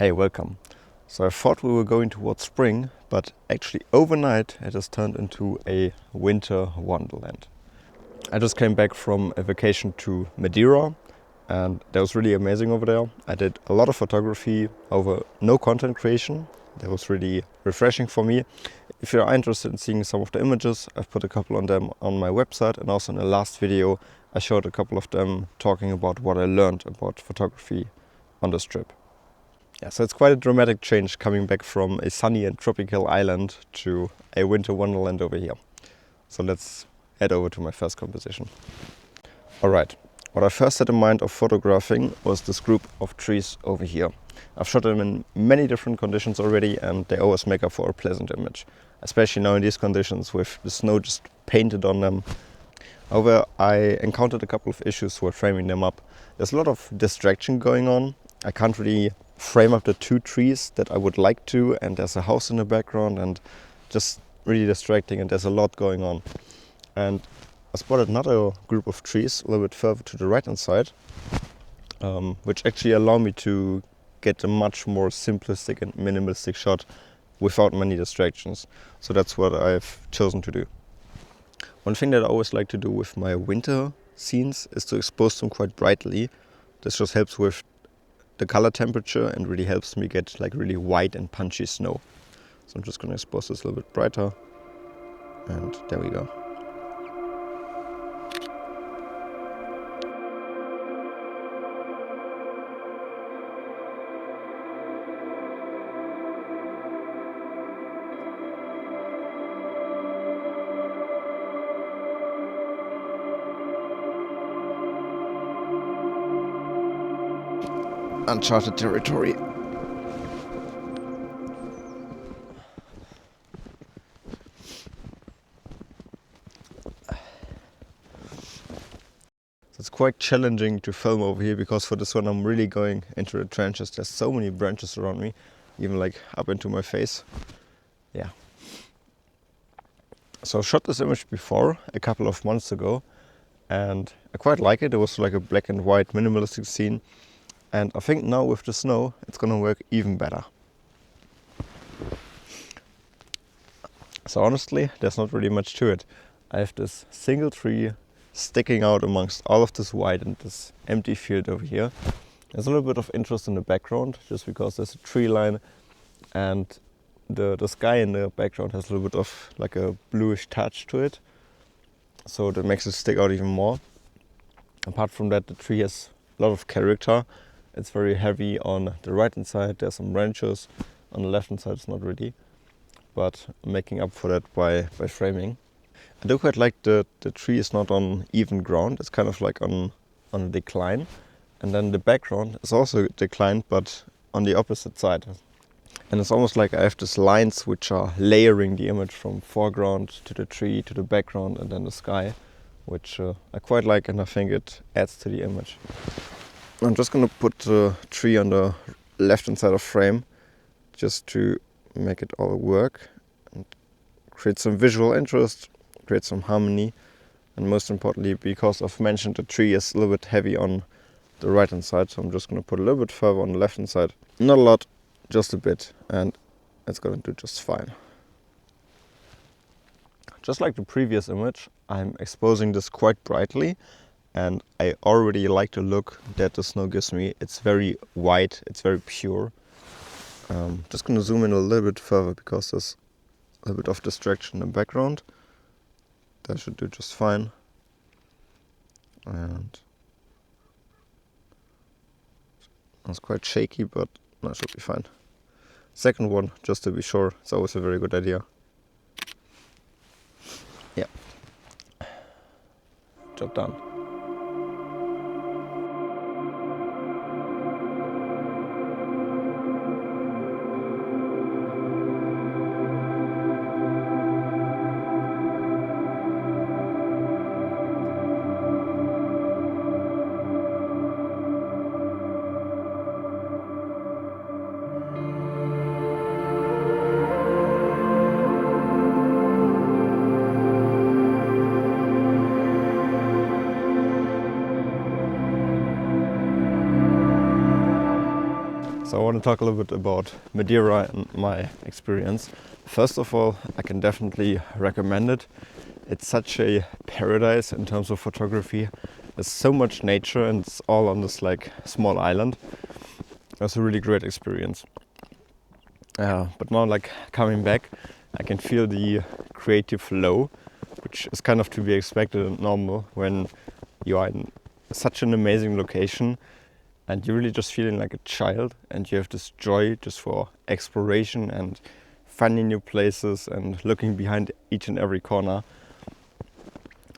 Hey, welcome. So I thought we were going towards spring, but actually overnight it has turned into a winter wonderland. I just came back from a vacation to Madeira and that was really amazing over there. I did a lot of photography over no content creation. That was really refreshing for me. If you're interested in seeing some of the images, I've put a couple on them on my website, and also in the last video I showed a couple of them talking about what I learned about photography on this trip. Yeah, so it's quite a dramatic change coming back from a sunny and tropical island to a winter wonderland over here. So let's head over to my first composition. Alright, what I first had in mind of photographing was this group of trees over here. I've shot them in many different conditions already and they always make up for a pleasant image. Especially now in these conditions with the snow just painted on them. However, I encountered a couple of issues while framing them up. There's a lot of distraction going on. I can't really frame up the two trees that I would like to, and there's a house in the background and just really distracting, and there's a lot going on. And I spotted another group of trees a little bit further to the right hand side, which actually allow me to get a much more simplistic and minimalistic shot without many distractions. So that's what I've chosen to do. One thing that I always like to do with my winter scenes is to expose them quite brightly. This just helps with the color temperature and really helps me get like really white and punchy snow. So I'm just going to expose this a little bit brighter, and there we go. Uncharted territory. It's quite challenging to film over here because for this one I'm really going into the trenches. There's so many branches around me, even like up into my face. Yeah. So I shot this image before, a couple of months ago, and I quite like it. It was like a black and white minimalistic scene. And I think now with the snow, it's gonna work even better. So honestly, there's not really much to it. I have this single tree sticking out amongst all of this white and this empty field over here. There's a little bit of interest in the background, just because there's a tree line and the sky in the background has a little bit of like a bluish touch to it. So that makes it stick out even more. Apart from that, the tree has a lot of character. It's very heavy on the right hand side. There's some branches. On the left hand side it's not really, but I'm making up for that by framing. I do quite like the tree is not on even ground. It's kind of like on a decline, and then the background is also declined but on the opposite side. And it's almost like I have these lines which are layering the image from foreground to the tree to the background and then the sky, which I quite like, and I think it adds to the image. I'm just going to put the tree on the left hand side of frame just to make it all work and create some visual interest, create some harmony, and most importantly, because I've mentioned the tree is a little bit heavy on the right hand side, so I'm just going to put a little bit further on the left hand side. Not a lot, just a bit, and it's going to do just fine. Just like the previous image, I'm exposing this quite brightly. And I already like the look that the snow gives me. It's very white, it's very pure. Just gonna zoom in a little bit further because there's a little bit of distraction in the background. That should do just fine. And it's quite shaky, but that should be fine. Second one, just to be sure, it's always a very good idea. Yeah. Job done. So I want to talk a little bit about Madeira and my experience. First of all, I can definitely recommend it. It's such a paradise in terms of photography. There's so much nature and it's all on this like small island. It was a really great experience. But now like coming back, I can feel the creative flow, which is kind of to be expected and normal when you are in such an amazing location and you're really just feeling like a child and you have this joy just for exploration and finding new places and looking behind each and every corner.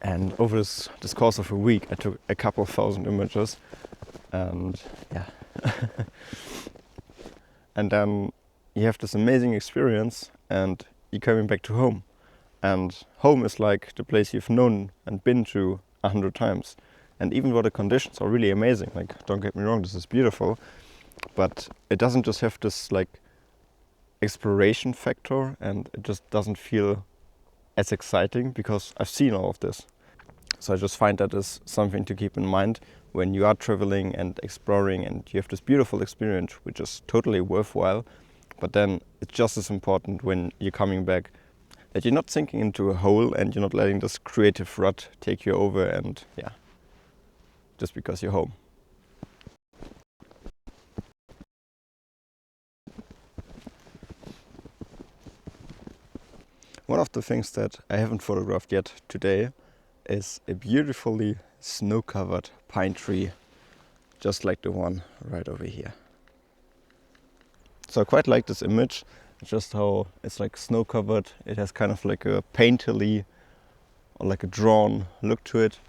And over this course of a week, I took a couple thousand images, and yeah. And then you have this amazing experience and you're coming back to home. And home is like the place you've known and been to 100 times. And even though the conditions are really amazing, like don't get me wrong, this is beautiful, but it doesn't just have this like exploration factor and it just doesn't feel as exciting because I've seen all of this. So I just find that is something to keep in mind when you are traveling and exploring and you have this beautiful experience which is totally worthwhile, but then it's just as important when you're coming back that you're not sinking into a hole and you're not letting this creative rut take you over and yeah, just because you're home. One of the things that I haven't photographed yet today is a beautifully snow-covered pine tree, just like the one right over here. So I quite like this image, just how it's like snow-covered. It has kind of like a painterly or like a drawn look to it.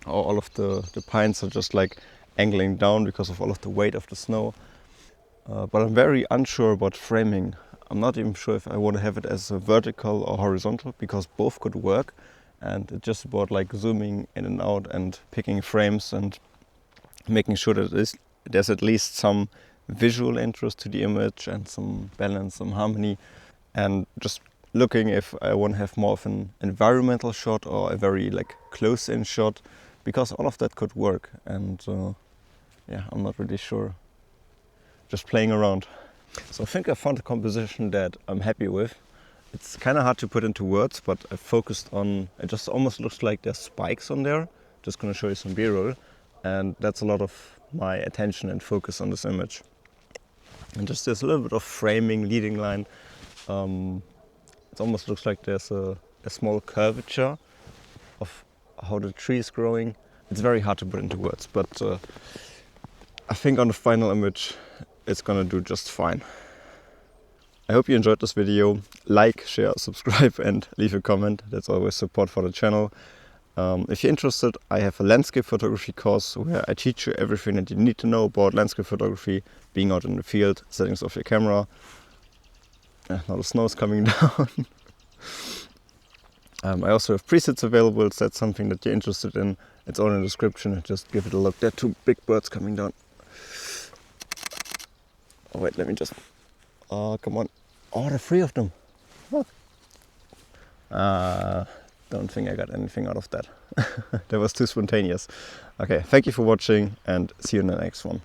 All of the pines are just like angling down because of all of the weight of the snow. But I'm very unsure about framing. I'm not even sure if I want to have it as a vertical or horizontal because both could work. And it's just about like zooming in and out and picking frames and making sure that there's at least some visual interest to the image and some balance, some harmony. And just looking if I want to have more of an environmental shot or a very like close-in shot, because all of that could work. And yeah, I'm not really sure. Just playing around. So I think I found a composition that I'm happy with. It's kind of hard to put into words, but I focused on, it just almost looks like there's spikes on there. Just gonna show you some B-roll. And that's a lot of my attention and focus on this image. And just there's a little bit of framing, leading line. It almost looks like there's a small curvature of how the tree is growing. It's very hard to put into words, but I think on the final image, it's gonna do just fine. I hope you enjoyed this video. Like, share, subscribe and leave a comment. That's always support for the channel. If you're interested, I have a landscape photography course where I teach you everything that you need to know about landscape photography, being out in the field, settings of your camera. Now the snow is coming down. I also have presets available. If that's something that you're interested in, it's all in the description. Just give it a look. There are two big birds coming down. Oh wait, let me just... Oh, come on. Oh, there are three of them. Look. Don't think I got anything out of that. That was too spontaneous. Okay, thank you for watching and see you in the next one.